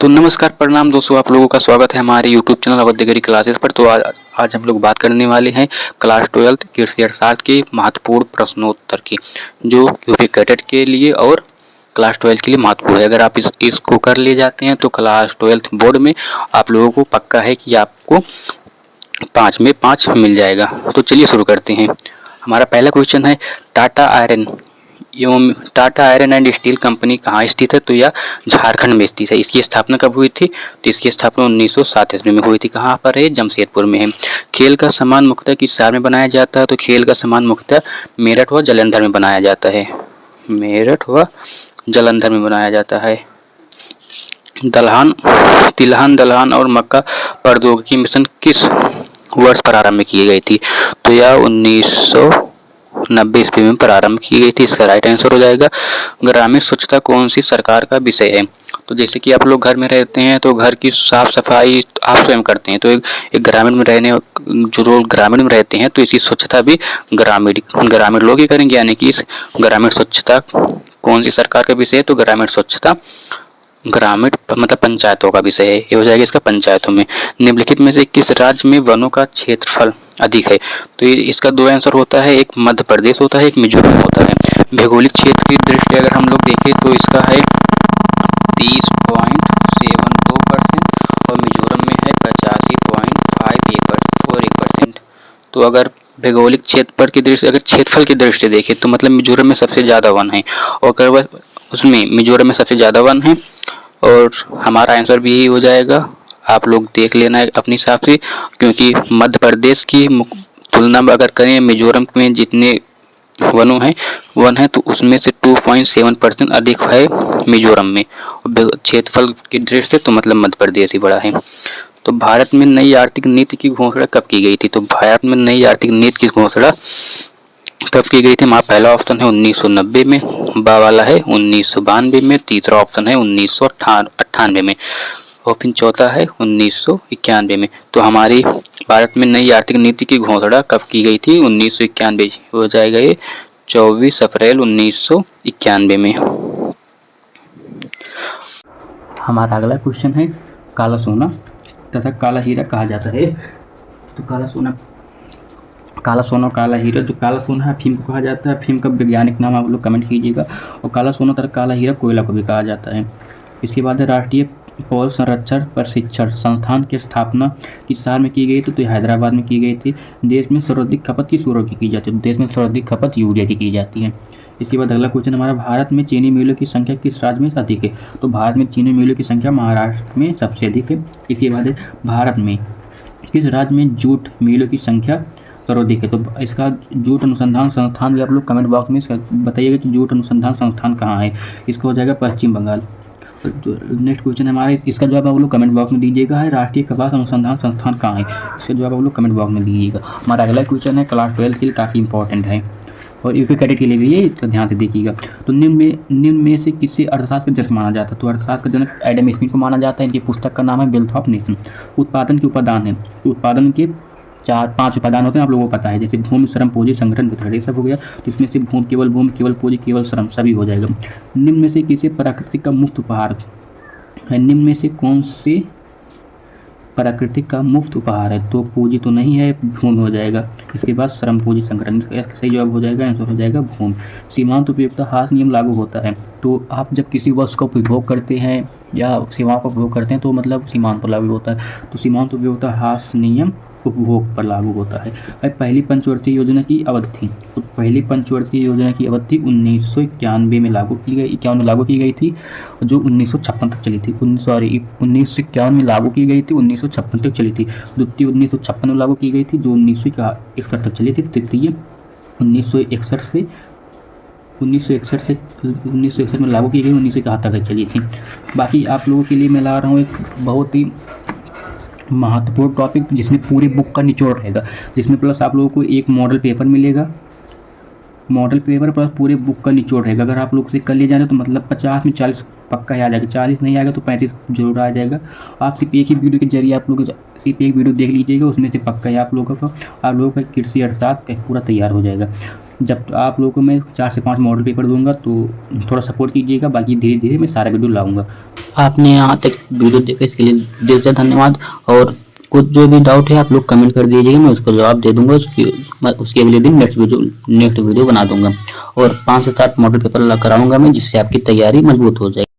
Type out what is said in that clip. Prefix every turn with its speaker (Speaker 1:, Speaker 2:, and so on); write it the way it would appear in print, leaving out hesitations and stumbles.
Speaker 1: तो नमस्कार प्रणाम दोस्तों, आप लोगों का स्वागत है हमारे YouTube channel Awadh degree classes पर। तो आज हम लोग बात करने वाले हैं क्लास 12 कृषि अर्थशास्त्र के महत्वपूर्ण प्रश्नोत्तर की, जो यूपी कैडेट के लिए और क्लास 12 के लिए महत्वपूर्ण है। अगर आप इसको कर ले जाते हैं तो क्लास 12 बोर्ड में आप लोगों को पक्का है कि आपको 5 में 5 मिल जाएगा। तो चलिए शुरू करते हैं। हमारा पहला क्वेश्चन है, Tata iron and steel company कहाँ स्थित है? तो यह झारखंड में स्थित है। इसकी स्थापना कब हुई थी? तो इसकी स्थापना 1907 ईस्वी में हुई थी। कहाँ पर है? जमशेदपुर में है। खेल का सामान मुख्यतः किस शहर में बनाया जाता है? तो खेल का सामान मुख्यतः मेरठ व जालंधर में बनाया जाता है। मेरठ व जालंधर में बनाया जाता है। तिलहन दलहन और मक्का प्रौद्योगिकी मिशन किस वर्ष प्रारंभ की गई थी? तो यह 1990 ईस्वी में प्रारंभ की गई थी। इसका राइट आंसर हो जाएगा। ग्रामीण स्वच्छता कौन सी सरकार का विषय है? तो जैसे कि आप लोग घर में रहते हैं तो घर की साफ सफाई आप स्वयं करते हैं, तो एक ग्रामीण में जो लोग ग्रामीण में रहते हैं तो इसकी स्वच्छता भी ग्रामीण लोग ही करेंगे। यानी कि इस ग्रामीण स्वच्छता कौन सी सरकार का विषय है? तो ग्रामीण स्वच्छता ग्रामीण मतलब पंचायतों का विषय है। ये हो जाएगा इसका पंचायतों में। निम्नलिखित में से किस राज्य में वनों का क्षेत्रफल अधिक है? तो इसका दो आंसर होता है, एक मध्य प्रदेश होता है, एक मिजोरम होता है। भौगोलिक क्षेत्र की दृष्टि अगर हम लोग देखें तो इसका है 30.72% और मिजोरम में है 85.51%। तो अगर भौगोलिक क्षेत्रफल की दृष्टि अगर क्षेत्रफल की दृष्टि देखें तो मतलब मिजोरम में सबसे ज़्यादा वन है, और अगर उसमें मिजोरम में सबसे ज़्यादा वन है, और हमारा आंसर भी यही हो जाएगा। आप लोग देख लेना है अपने हिसाब से, क्योंकि मध्य प्रदेश की तुलना में अगर करें मिजोरम में जितने वन है तो उसमें से 2.7% अधिक है मिजोरम में। क्षेत्रफल की दृष्टि से तो मतलब मध्य प्रदेश ही बड़ा है। तो भारत में नई आर्थिक नीति की घोषणा कब की गई थी? तो भारत में नई आर्थिक नीति की घोषणा कब की गई थी? हमारा पहला ऑप्शन है 1990 में, बा वाला है 1992 में, तीसरा ऑप्शन है 1998 में, और फिर चौथा है 1991 में। तो हमारी भारत में नई आर्थिक नीति की घोषणा कब की गई थी? 1991 हो जाएगा ये 24 अप्रैल 1991 में। हमारा अगला क्वेश्चन है, काला सोना तथा काला हीरा कहा जाता है। तो काला सोना काला हीरा, जो काला सोना है अफीम को कहा जाता है। अफीम का वैज्ञानिक नाम आप लोग कमेंट कीजिएगा। और काला सोना तथा काला हीरा कोयला को भी कहा जाता है। इसके बाद है, राष्ट्रीय पौध संरक्षण प्रशिक्षण संस्थान की स्थापना किस शहर में की गई थी? तो हैदराबाद में की गई थी। देश में सर्वाधिक खपत किस उर्वरक की जाती है? तो देश में सर्वाधिक खपत यूरिया की जाती है। इसके बाद अगला क्वेश्चन हमारा, भारत में चीनी मिलों की संख्या किस राज्य में अधिक है? तो भारत में चीनी मिलों की संख्या महाराष्ट्र में सबसे अधिक है। इसके बाद है, भारत में किस राज्य में जूट मिलों की संख्या सर्वाधिक है? तो इसका जूट अनुसंधान संस्थान भी आप लोग कमेंट बॉक्स में बताइएगा कि जूट अनुसंधान संस्थान कहाँ है। इसका हो जाएगा पश्चिम बंगाल। जो नेक्स्ट क्वेश्चन है हमारे, इसका जवाब आप लोग कमेंट बॉक्स में दीजिएगा, है राष्ट्रीय कपास अनुसंधान संस्थान कहाँ है? इसका जवाब आप लोग कमेंट बॉक्स में दीजिएगा। हमारा अगला क्वेश्चन है, क्लास 12 के लिए काफ़ी इंपॉर्टेंट है और यूपी कैडेट के लिए भी ये, तो ध्यान से देखिएगा। तो निम्न में से किसे अर्थशास्त्र का जनक माना जाता है? तो अर्थशास्त्र का जनक एडम स्मिथ को माना जाता है। इनकी पुस्तक का नाम है वेल्थ ऑफ नेशन। उत्पादन के उपादान है, उत्पादन के 4-5 उपादान होते हैं, आप लोगों को पता है, जैसे भूमि, श्रम, पूंजी, संगठन, वितरण, ये सब हो गया। तो इसमें से भूमि, केवल पूंजी, केवल श्रम सभी हो जाएगा। निम्न में से किसे प्राकृतिक का मुफ्त उपहार है? निम्न में से कौन से प्राकृतिक का मुफ्त उपहार है? तो पूंजी तो नहीं है, भूमि हो जाएगा। इसके बाद श्रम, पूंजी, संगठन, सही जवाब हो जाएगा, आंसर हो जाएगा भूमि। सीमांत उपयोगिता ह्रास नियम लागू होता है। तो आप जब किसी वस्तु का उपभोग करते हैं या सेवाओं का उपभोग करते हैं तो मतलब सीमांत पर लागू होता है। तो सीमांत उपयोगिता ह्रास नियम उपभोग पर लागू होता है। पहली पंचवर्षीय योजना की अवधि थी, तो पहली पंचवर्षीय योजना की अवधि 1991 में लागू की गई, 51 में लागू की गई थी, जो 1956 तक चली थी। 1951 में लागू की गई थी, 1956 तक चली थी। द्वितीय 1956 में लागू की गई थी, जो 1961 तक चली थी। तृतीय 1961 में लागू की गई, 1971 तक चली थी। बाकी आप लोगों के लिए मैं ला रहा हूँ एक बहुत ही महत्वपूर्ण टॉपिक, जिसमें पूरी बुक का निचोड़ रहेगा, जिसमें प्लस आप लोगों को एक मॉडल पेपर मिलेगा, मॉडल पेपर प्लस पूरे बुक का निचोड़ रहेगा। अगर आप लोग से कर लिए जाए तो मतलब 50 में 40 पक्का आ जाएगा, 40 नहीं आएगा तो 35 जरूर आ जाएगा। आप सिर्फ एक ही वीडियो के जरिए आप लोग सिर्फ एक वीडियो देख लीजिएगा, उसमें से पक्का है आप लोगों का कृषि अर्थशास्त्र पूरा तैयार हो जाएगा। जब आप लोगों को मैं 4 से 5 मॉडल पेपर दूंगा तो थोड़ा सपोर्ट कीजिएगा, बाकी धीरे धीरे मैं सारा वीडियो लाऊंगा। आपने यहाँ तक वीडियो देखा इसके लिए दिल से धन्यवाद। और कुछ जो भी डाउट है आप लोग कमेंट कर दीजिएगा, मैं उसको जवाब दे दूंगा। उसके अगले दिन नेक्स्ट वीडियो बना दूंगा। और 5 से 7 मॉडल पेपर कराऊंगा मैं, जिससे आपकी तैयारी मजबूत हो जाए।